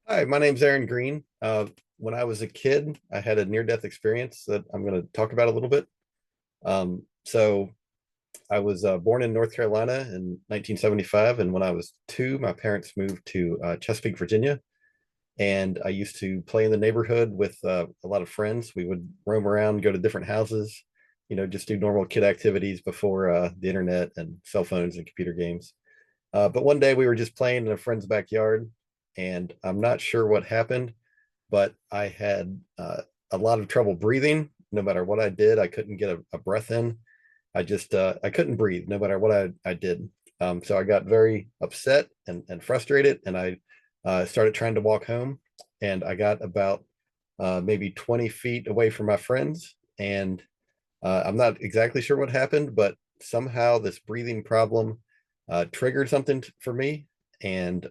Hi, my name's Aaron Green. When I was a kid, I had a near-death experience that I'm going to talk about a little bit. So I was born in North Carolina in 1975, and when I was two, my parents moved to Chesapeake, Virginia, and I used to play in the neighborhood with a lot of friends. We would roam around, go to different houses, just do normal kid activities before the internet and cell phones and computer games. But one day we were just playing in a friend's backyard, and I'm not sure what happened, but I had a lot of trouble breathing. No matter what I did, I couldn't get a breath in. I couldn't breathe no matter what I did. So I got very upset and frustrated, and I started trying to walk home. And I got about maybe 20 feet away from my friends, and I'm not exactly sure what happened, but somehow this breathing problem triggered something for me, and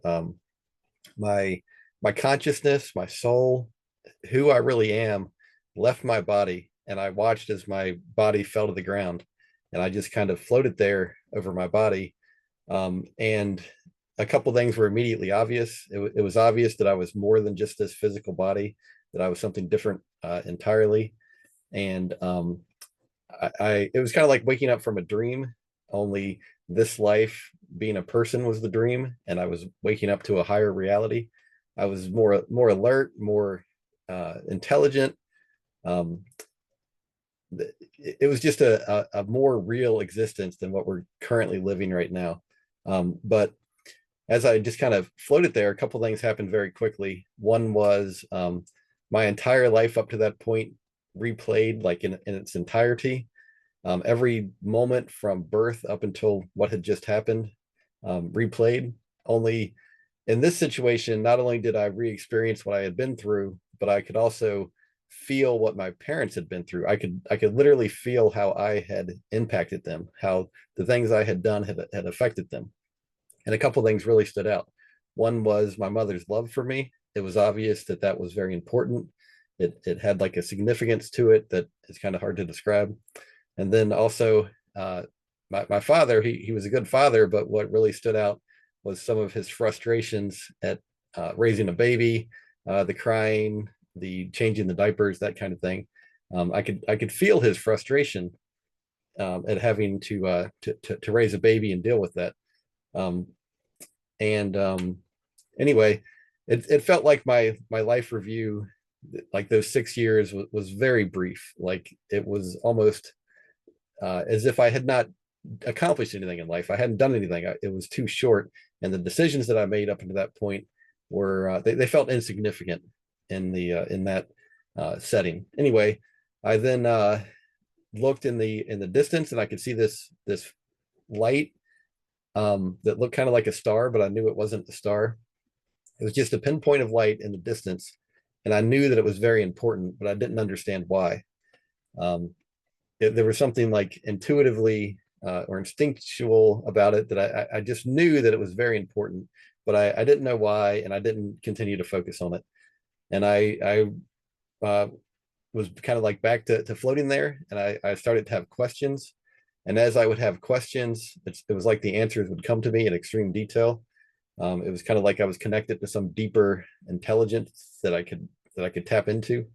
my my consciousness, my soul, who I really am, left my body, and I watched as my body fell to the ground, and I just kind of floated there over my body. And a couple things were immediately obvious. It was obvious that I was more than just this physical body, that I was something different entirely. And it was kind of like waking up from a dream, only this life being a person was the dream, and I was waking up to a higher reality. I was more alert, more intelligent. Um, it was just a more real existence than what we're currently living right now. But as I just kind of floated there, a couple things happened very quickly. One was my entire life up to that point replayed like in its entirety. Every moment from birth up until what had just happened replayed. Only in this situation, not only did I re-experience what I had been through, but I could also feel what my parents had been through. I could literally feel how I had impacted them, how the things I had done had affected them. And a couple things really stood out. One was my mother's love for me. It was obvious that that was very important. It had like a significance to it that is kind of hard to describe. And then also, my father, he was a good father, but what really stood out was some of his frustrations at raising a baby, the crying, the changing the diapers, that kind of thing. I could feel his frustration at having to raise a baby and deal with that. Um, and Anyway, it felt like my life review, like those 6 years, was very brief. Like it was almost as if I had not accomplished anything in life. I hadn't done anything. It was too short, and the decisions that I made up until that point were they felt insignificant in that setting. Anyway, I then looked in the distance, and I could see this light that looked kind of like a star, but I knew it wasn't a star. It was just a pinpoint of light in the distance, and I knew that it was very important, but I didn't understand why. Um, there was something like intuitively or instinctual about it that I just knew that it was very important, but I didn't know why, and I didn't continue to focus on it. And I was kind of like back to floating there, and I started to have questions. And as I would have questions, it was like the answers would come to me in extreme detail. It was kind of like I was connected to some deeper intelligence that I could tap into.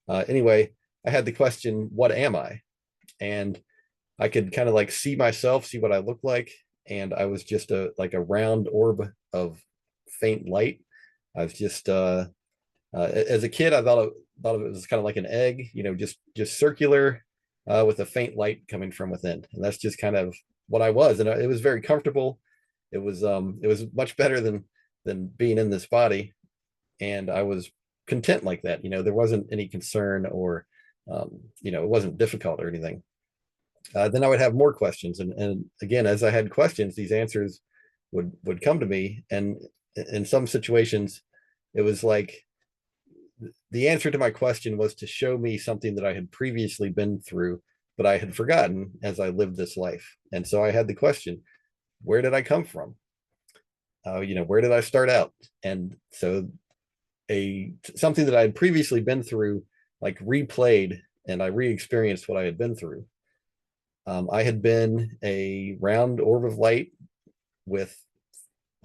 Anyway, I had the question, "What am I?" And I could kind of like see myself, see what I look like, and I was just a like a round orb of faint light. I was just as a kid, I thought of it as kind of like an egg, just circular with a faint light coming from within, and that's just kind of what I was, and it was very comfortable. It was much better than being in this body, and I was content like that. There wasn't any concern or it wasn't difficult or anything. Then I would have more questions, and again, as I had questions, these answers would come to me, and in some situations, it was like the answer to my question was to show me something that I had previously been through, but I had forgotten as I lived this life. And so I had the question, where did I come from? Where did I start out? And so a something that I had previously been through, like replayed, and I re-experienced what I had been through. I had been a round orb of light with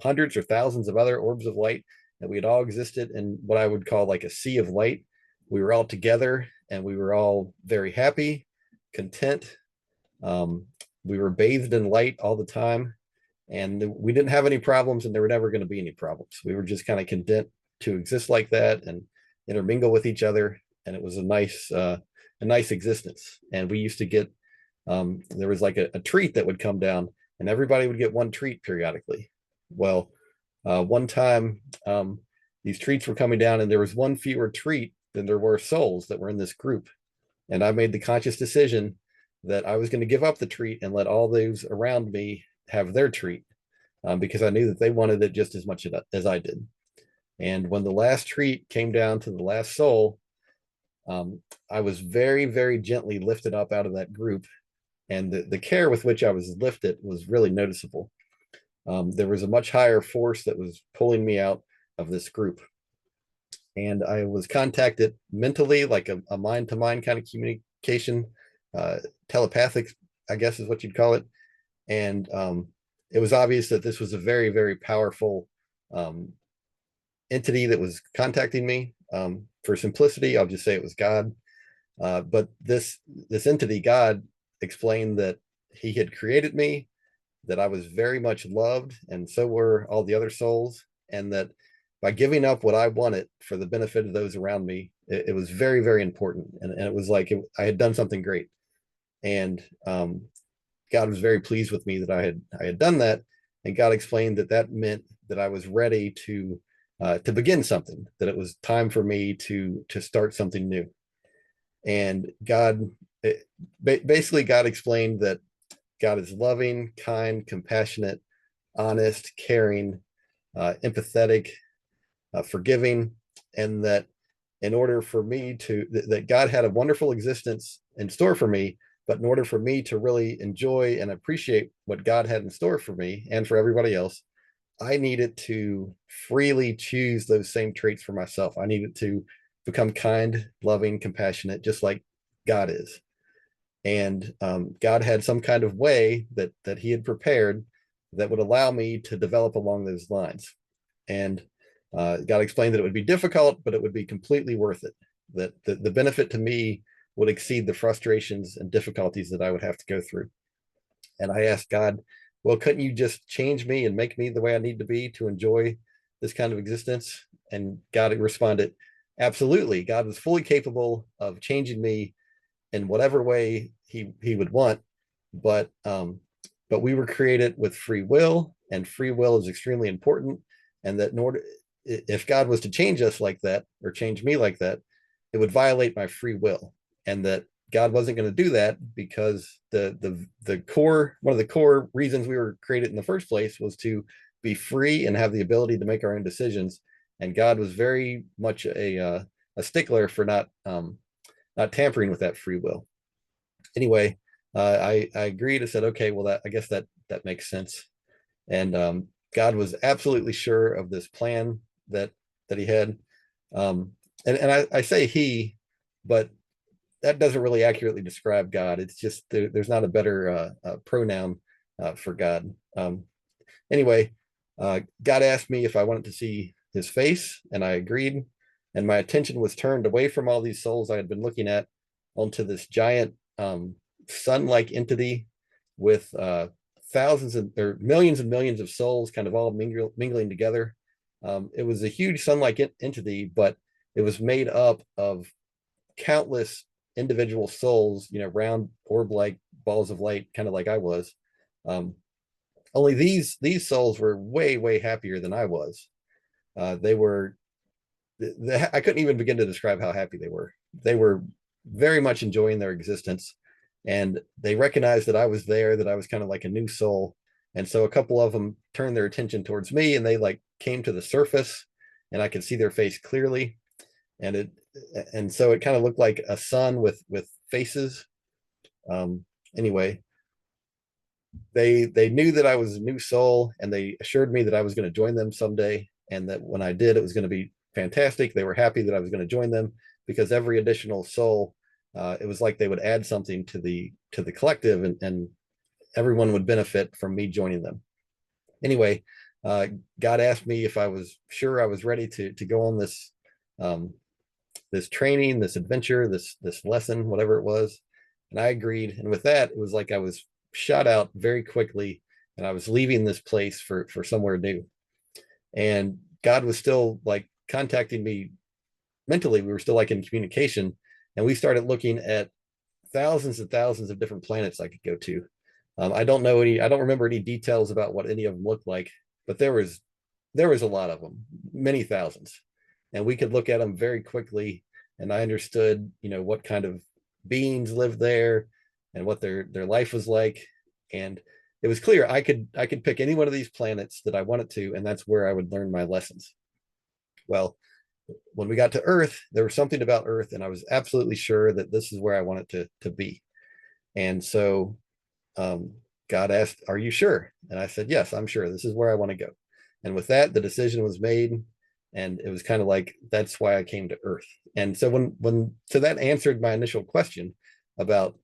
hundreds or thousands of other orbs of light, that we had all existed in what I would call like a sea of light. We were all together and we were all very happy, content. Um, we were bathed in light all the time, and we didn't have any problems, and there were never going to be any problems. We were just kind of content to exist like that and intermingle with each other, and it was a nice existence. And we used to get there was like a treat that would come down, and everybody would get one treat periodically. Well, one time these treats were coming down, and there was one fewer treat than there were souls that were in this group. And I made the conscious decision that I was going to give up the treat and let all those around me have their treat, because I knew that they wanted it just as much as I did. And when the last treat came down to the last soul, I was very, very gently lifted up out of that group. And the care with which I was lifted was really noticeable. There was a much higher force that was pulling me out of this group. And I was contacted mentally, like a mind to mind kind of communication, telepathic, I guess is what you'd call it. And it was obvious that this was a very, very powerful entity that was contacting me. For simplicity, I'll just say it was God. But this entity, God, explained that he had created me, that I was very much loved, and so were all the other souls, and that by giving up what I wanted for the benefit of those around me, it was very, very important. And it was like I had done something great. And God was very pleased with me that I had done that. And God explained that that meant that I was ready to begin something, that it was time for me to start something new. And basically God explained that God is loving, kind, compassionate, honest, caring, empathetic, forgiving, and that in order for me that God had a wonderful existence in store for me, but in order for me to really enjoy and appreciate what God had in store for me and for everybody else, I needed to freely choose those same traits for myself. I needed to become kind, loving, compassionate, just like God is. And God had some kind of way that he had prepared that would allow me to develop along those lines. And God explained that it would be difficult, but it would be completely worth it. That the benefit to me would exceed the frustrations and difficulties that I would have to go through. And I asked God, well, couldn't you just change me and make me the way I need to be to enjoy this kind of existence? And God responded, absolutely. God was fully capable of changing me in whatever way he would want, but we were created with free will, and free will is extremely important. And that in order, if God was to change us like that, or change me like that, it would violate my free will. And that God wasn't going to do that, because the core, one of the core reasons we were created in the first place was to be free and have the ability to make our own decisions. And God was very much a stickler for not tampering with that free will. Anyway, I agreed. I said, okay, well, I guess that makes sense. And God was absolutely sure of this plan that he had. And I say he, but that doesn't really accurately describe God. It's just there's not a better pronoun for God. Anyway, God asked me if I wanted to see his face, and I agreed. And my attention was turned away from all these souls I had been looking at onto this giant sun-like entity with thousands or millions and millions of souls kind of all mingling together. It was a huge sun-like entity, but it was made up of countless individual souls, round orb-like balls of light, kind of like I was. Only these souls were way, way happier than I was. They were, I couldn't even begin to describe how happy they were. They were very much enjoying their existence, and they recognized that I was there, that I was kind of like a new soul. And so a couple of them turned their attention towards me, and they like came to the surface, and I could see their face clearly. And so it kind of looked like a sun with faces. Anyway, they knew that I was a new soul, and they assured me that I was going to join them someday, and that when I did, it was going to be fantastic. They were happy that I was going to join them, because every additional soul, it was like they would add something to the collective, and everyone would benefit from me joining them. Anyway, uh, God asked me if I was sure I was ready to go on this um, this training, this adventure, this lesson, whatever it was, and I agreed. And with that, it was like I was shot out very quickly, and I was leaving this place for somewhere new. And God was still like contacting me mentally. We were still like in communication, and we started looking at thousands and thousands of different planets I could go to. I don't know any. I don't remember any details about what any of them looked like, but there was a lot of them, many thousands, and we could look at them very quickly. And I understood, what kind of beings lived there, and what their life was like. And it was clear I could pick any one of these planets that I wanted to, and that's where I would learn my lessons. Well, when we got to Earth, there was something about Earth, and I was absolutely sure that this is where I wanted to be. And so um, God asked, "Are you sure?" And I said, "Yes, I'm sure. This is where I want to go." And with that, the decision was made, and it was kind of like that's why I came to Earth. And so so that answered my initial question about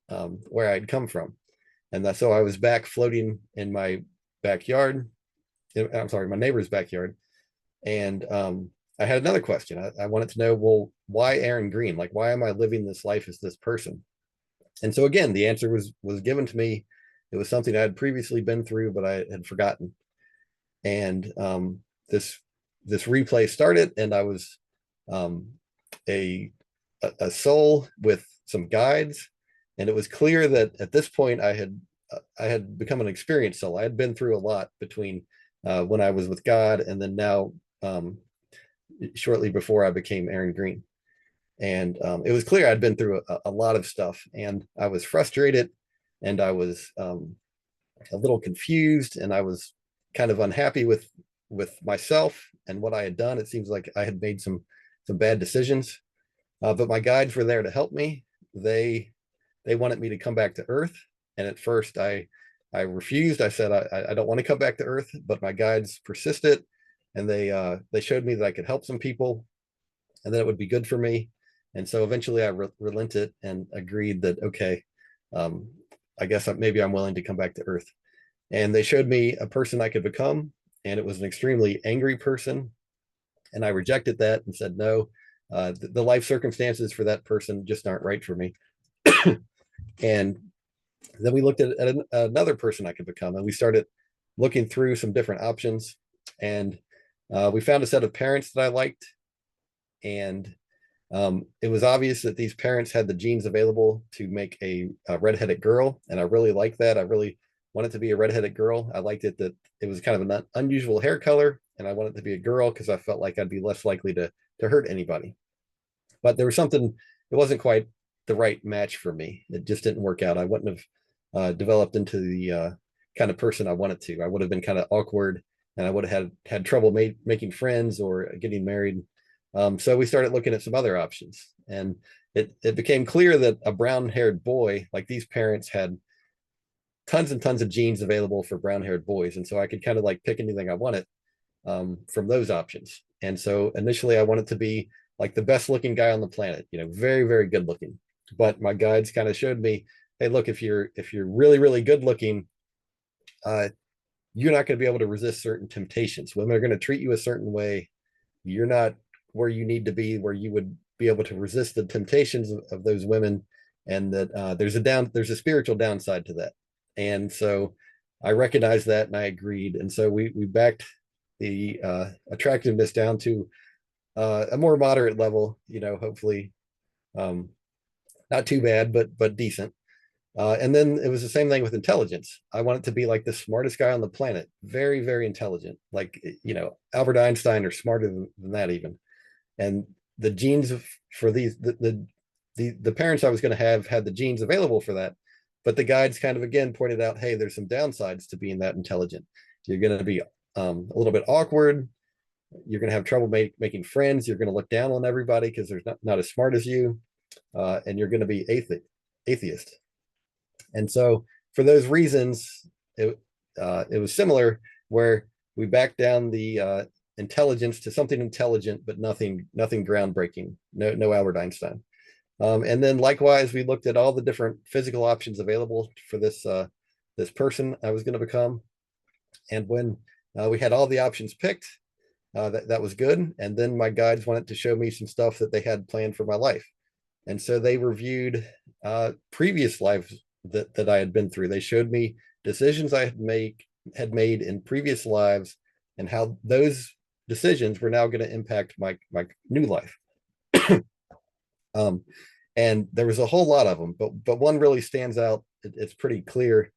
where I'd come from, and so I was back floating in my backyard. I'm sorry, my neighbor's backyard, and I had another question. I wanted to know, well, why Aaron Green? Like, why am I living this life as this person? And so again, the answer was given to me. It was something I had previously been through, but I had forgotten. And this this replay started, and I was um, a a soul with some guides, and it was clear that at this point I had become an experienced soul. I had been through a lot between when I was with God and then now shortly before I became Aaron Green. And it was clear I'd been through a lot of stuff, and I was frustrated, and I was a little confused, and I was kind of unhappy with myself and what I had done. It seems like I had made some bad decisions, but my guides were there to help me. They wanted me to come back to Earth, and at first I refused. I said I don't want to come back to Earth, but my guides persisted, and they showed me that I could help some people, and that it would be good for me. And so eventually I relented and agreed that, okay, um, I guess maybe I'm willing to come back to Earth. And they showed me a person I could become, and it was an extremely angry person. And I rejected that and said, no, the life circumstances for that person just aren't right for me. And then we looked at another person I could become, and we started looking through some different options. And we found a set of parents that I liked. And it was obvious that these parents had the genes available to make a redheaded girl, and I really liked that. I really wanted to be a redheaded girl. I liked it that it was kind of an unusual hair color, and I wanted to be a girl because I felt like I'd be less likely to hurt anybody. But there was something, it wasn't quite the right match for me. It just didn't work out. I wouldn't have developed into the kind of person I wanted to. I would have been kind of awkward, and I would have had trouble making friends or getting married. So we started looking at some other options, and it became clear that a brown-haired boy, like these parents had tons and tons of genes available for brown-haired boys, and so I could kind of like pick anything I wanted from those options. And so initially, I wanted to be like the best-looking guy on the planet, very, very good looking. But my guides kind of showed me, hey, look, if you're really, really good looking, uh, you're not going to be able to resist certain temptations. Women are going to treat you a certain way. You're not where you need to be, where you would be able to resist the temptations of those women, and that there's a spiritual downside to that. And so I recognized that, and I agreed. And so we backed the attractiveness down to a more moderate level. Hopefully um, not too bad, but decent. And then it was the same thing with intelligence. I wanted to be like the smartest guy on the planet, very, very intelligent, like Albert Einstein or smarter than that even. And the genes for the parents I was going to have had the genes available for that, but the guides kind of again pointed out, hey, there's some downsides to being that intelligent. You're going to be a little bit awkward. You're going to have trouble making friends. You're going to look down on everybody because they're not as smart as you, and you're going to be atheist. And so for those reasons, it was similar, where we backed down the intelligence to something intelligent, but nothing groundbreaking. No Albert Einstein. And then likewise, we looked at all the different physical options available for this person I was going to become. And when We had all the options picked. That was good. And then my guides wanted to show me some stuff that they had planned for my life. And so they reviewed previous lives that I had been through. They showed me decisions I had made in previous lives and how those decisions were now going to impact my new life. um, and there was a whole lot of them, but one really stands out. It's pretty clear.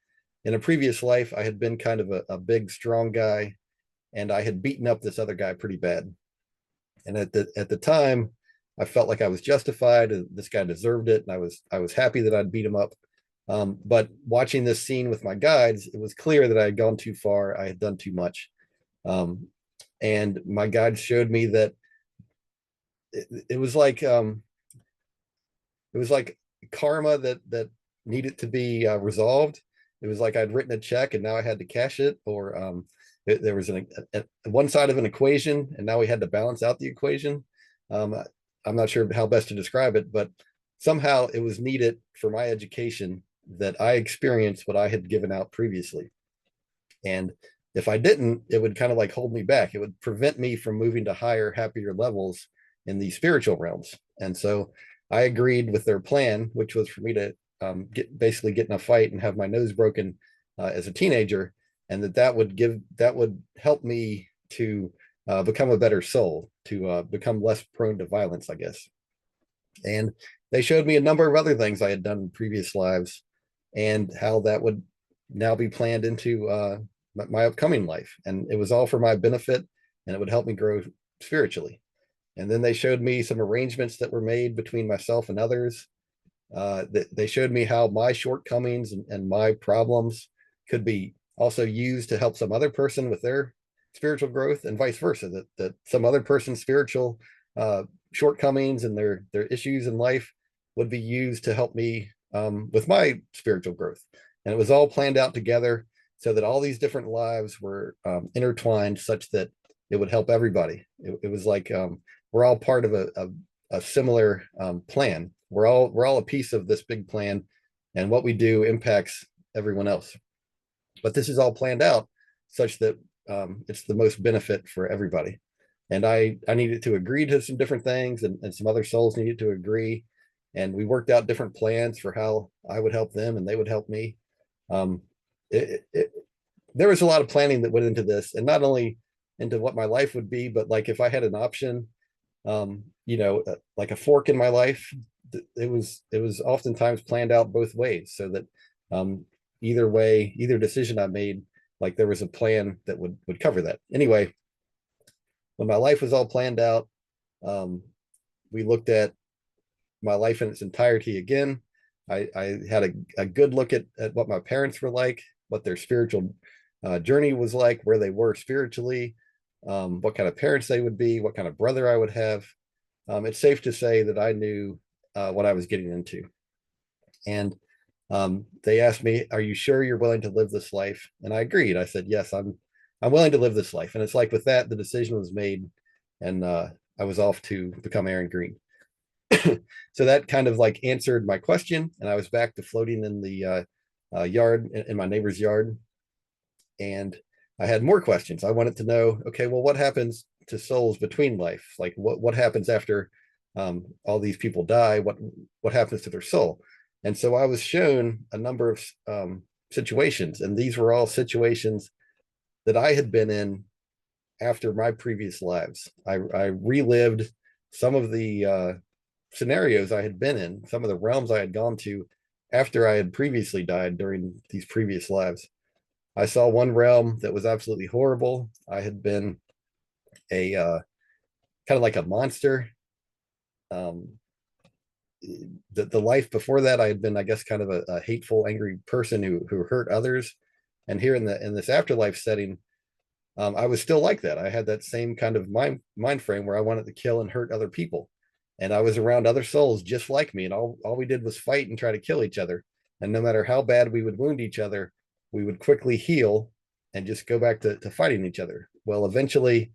In a previous life, I had been kind of a big, strong guy, and I had beaten up this other guy pretty bad. And at the time, I felt like I was justified. This guy deserved it, and I was happy that I'd beat him up. But watching this scene with my guides, it was clear that I had gone too far. I had done too much, and my guides showed me that it was like karma that needed to be resolved. It was like I'd written a check and now I had to cash it, or there was one side of an equation and now we had to balance out the equation. I'm not sure how best to describe it, but somehow it was needed for my education that I experienced what I had given out previously. And if I didn't, it would kind of like hold me back. It would prevent me from moving to higher, happier levels in the spiritual realms. And so I agreed with their plan, which was for me to basically get in a fight and have my nose broken as a teenager, and that would help me to become a better soul, to become less prone to violence, I guess. And they showed me a number of other things I had done in previous lives, and how that would now be planned into my upcoming life, and it was all for my benefit, and it would help me grow spiritually. And then they showed me some arrangements that were made between myself and others. They showed me how my shortcomings and my problems could be also used to help some other person with their spiritual growth, and vice versa. That some other person's spiritual shortcomings and their issues in life would be used to help me with my spiritual growth. And it was all planned out together so that all these different lives were intertwined, such that it would help everybody. It was like we're all part of a similar plan. We're all a piece of this big plan, and what we do impacts everyone else. But this is all planned out such that it's the most benefit for everybody. And I needed to agree to some different things, and some other souls needed to agree. And we worked out different plans for how I would help them and they would help me. Um, there was a lot of planning that went into this, and not only into what my life would be, but like if I had an option, like a fork in my life, it was oftentimes planned out both ways, so that either way, either decision I made, like there was a plan that would cover that. Anyway, when my life was all planned out, we looked at my life in its entirety again. I had a good look at what my parents were like, what their spiritual journey was like, where they were spiritually, what kind of parents they would be, what kind of brother I would have. It's safe to say that I knew what I was getting into. And they asked me, "Are you sure you're willing to live this life?" And I agreed. I said, "Yes, I'm willing to live this life." And it's like with that, the decision was made, and I was off to become Aaron Green. So that kind of like answered my question, and I was back to floating in the yard, in my neighbor's yard. And I had more questions. I wanted to know, okay, well, what happens to souls between life? Like what happens after all these people die? What happens to their soul? And so I was shown a number of situations, and these were all situations that I had been in after my previous lives. I relived some of the scenarios I had been in, some of the realms I had gone to after I had previously died during these previous lives. I saw one realm that was absolutely horrible. I had been a kind of like a monster. Um, the life before that, I had been, I guess, kind of a hateful, angry person who hurt others. And here in this afterlife setting, I was still like that. I had that same kind of mind frame where I wanted to kill and hurt other people. And I was around other souls just like me, and all we did was fight and try to kill each other. And no matter how bad we would wound each other, we would quickly heal and just go back to fighting each other. Well, eventually,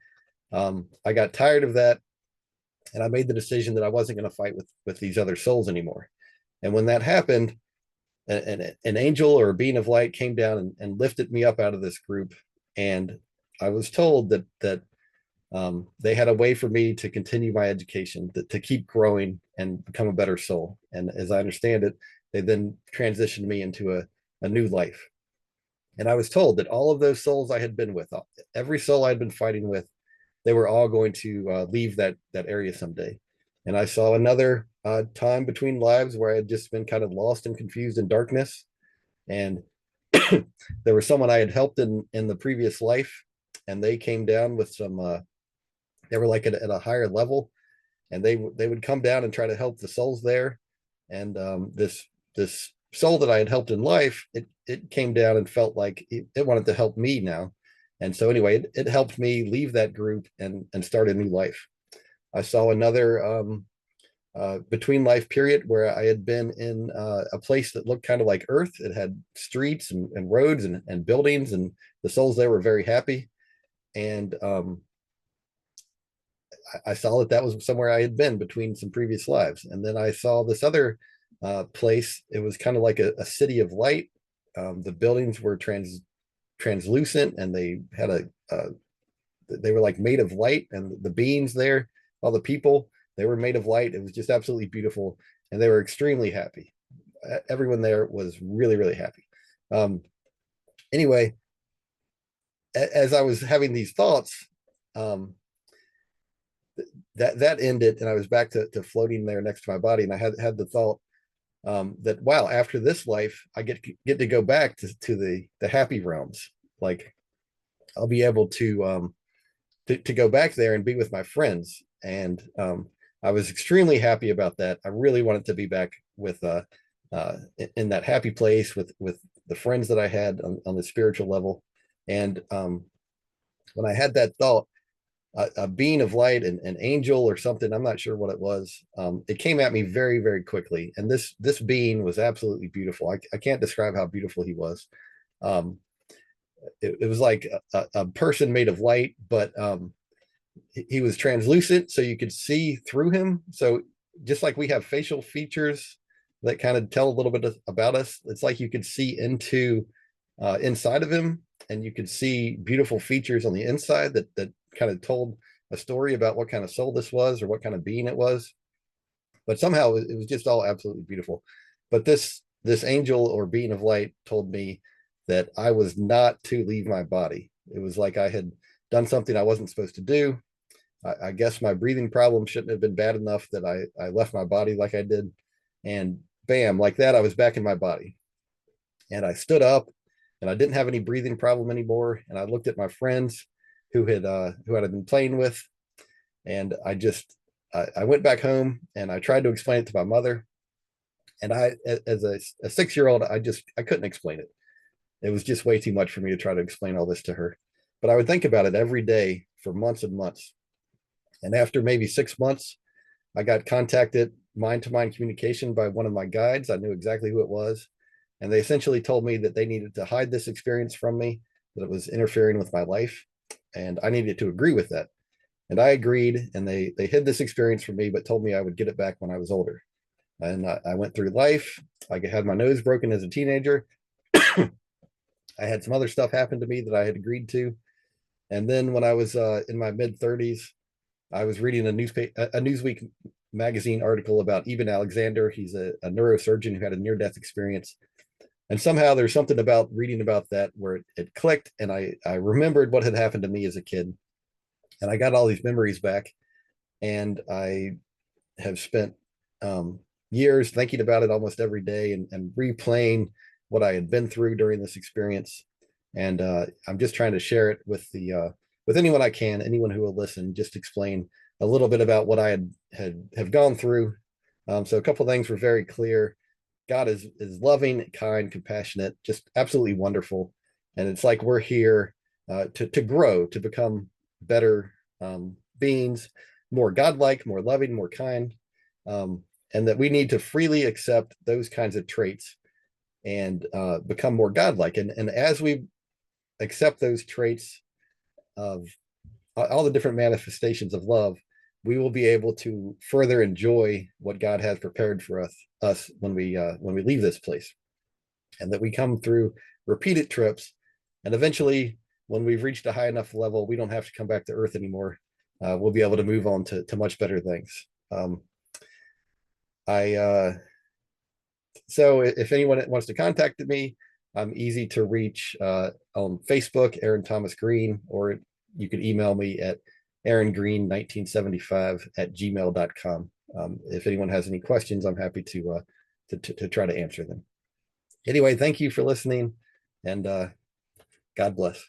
I got tired of that, and I made the decision that I wasn't going to fight with these other souls anymore. And when that happened, an angel or a being of light came down and lifted me up out of this group, and I was told that they had a way for me to continue my education, to keep growing and become a better soul. And as I understand it, they then transitioned me into a new life. And I was told that all of those souls I had been with, every soul I'd been fighting with, they were all going to leave that area someday. And I saw another time between lives where I had just been kind of lost and confused in darkness. And there was someone I had helped in the previous life, and they came down with some. They were like at a higher level, and they would come down and try to help the souls there. And this soul that I had helped in life, it came down and felt like it wanted to help me now. And so anyway, it helped me leave that group and start a new life. I saw another between life period where I had been in a place that looked kind of like Earth. It had streets and roads and buildings, and the souls there were very happy. And I saw that was somewhere I had been between some previous lives. And then I saw this other place. It was kind of like a city of light. The buildings were translucent, and they had they were like made of light, and the beings there, all the people, they were made of light. It was just absolutely beautiful, and they were extremely happy. Everyone there was really, really happy. Anyway, as I was having these thoughts, that ended, and I was back to floating there next to my body, and I had the thought that wow, after this life, I get to go back to the happy realms. Like I'll be able to go back there and be with my friends. And I was extremely happy about that. I really wanted to be back with in that happy place with the friends that I had on the spiritual level. And when I had that thought, a being of light, an angel or something, I'm not sure what it was. It came at me very, very quickly. And this being was absolutely beautiful. I can't describe how beautiful he was. It was like a person made of light, but he was translucent, so you could see through him. So just like we have facial features that kind of tell a little bit about us, it's like you could see into inside of him, and you could see beautiful features on the inside that kind of told a story about what kind of soul this was or what kind of being it was. But somehow it was just all absolutely beautiful. But this angel or being of light told me that I was not to leave my body. It was like I had done something I wasn't supposed to do. I guess my breathing problem shouldn't have been bad enough that I left my body like I did. And bam, like that, I was back in my body. And I stood up, and I didn't have any breathing problem anymore. And I looked at my friends who had been playing with, and I went back home and I tried to explain it to my mother. And I, as a 6-year-old, I couldn't explain it. It was just way too much for me to try to explain all this to her. But I would think about it every day for months and months. And after maybe 6 months, I got contacted mind-to-mind communication by one of my guides. I knew exactly who it was. And they essentially told me that they needed to hide this experience from me, that it was interfering with my life. And I needed to agree with that. And I agreed, and they hid this experience from me, but told me I would get it back when I was older. And I went through life. I had my nose broken as a teenager. I had some other stuff happen to me that I had agreed to. And then when I was in my mid 30s, I was reading a Newsweek magazine article about Eben Alexander. He's a neurosurgeon who had a near-death experience. And somehow there's something about reading about that where it clicked, and I remembered what had happened to me as a kid. And I got all these memories back, and I have spent years thinking about it almost every day and replaying what I had been through during this experience. And I'm just trying to share it with anyone I can, anyone who will listen, just explain a little bit about what I have gone through. So a couple of things were very clear. God is loving, kind, compassionate, just absolutely wonderful. And it's like we're here to grow, to become better beings, more godlike, more loving, more kind, and that we need to freely accept those kinds of traits and become more godlike. And as we accept those traits of all the different manifestations of love, we will be able to further enjoy what God has prepared for us when we leave this place, and that we come through repeated trips, and eventually when we've reached a high enough level, we don't have to come back to Earth anymore. We'll be able to move on to much better things. I So if anyone wants to contact me, I'm easy to reach on Facebook, Aaron Thomas Green, or you can email me at aarongreen1975@gmail.com. If anyone has any questions, I'm happy to try to answer them. Anyway, thank you for listening, and God bless.